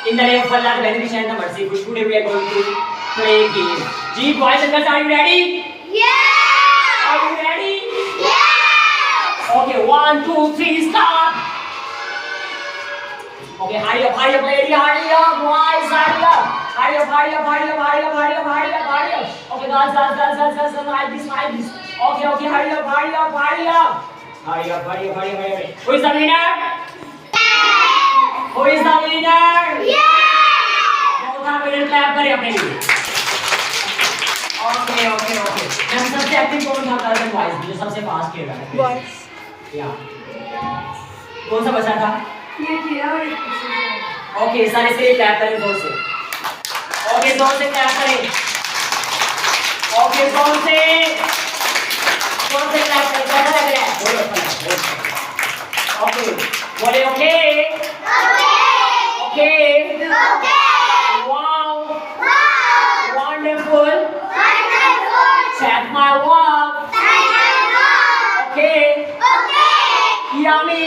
In the name of Allah, the Beneficent and the Merciful, today we are going to play a game. Ji, boys and girls, are you ready? Yeah! Are you ready? Yeah! Okay, 1, 2, 3, start! Okay, hurry up, lady, hurry up, boys, hurry up! Hurry up. Okay, girls, like this. Okay, hurry up. Hurry. Who is the winner? Who is the winner? Yeah! बहुत आप minute clap करें अपने लिए। Okay. Ma'am सबसे active कौन था girls and boys जो सबसे फास्ट खेल रहा है? बॉयज। या। कौन सा बचा था? ये किया और एक ओके, सारे से क्लैप करें जोर से। ओके, जोर से क्लैप करें। ओके, जोर से क्लैप करें। कैसा लग रहा है? बहुत अच्छा लग रहा है। ओके, बोले okay. Okay. Wow. Wonderful. Check my work. Okay. Yummy.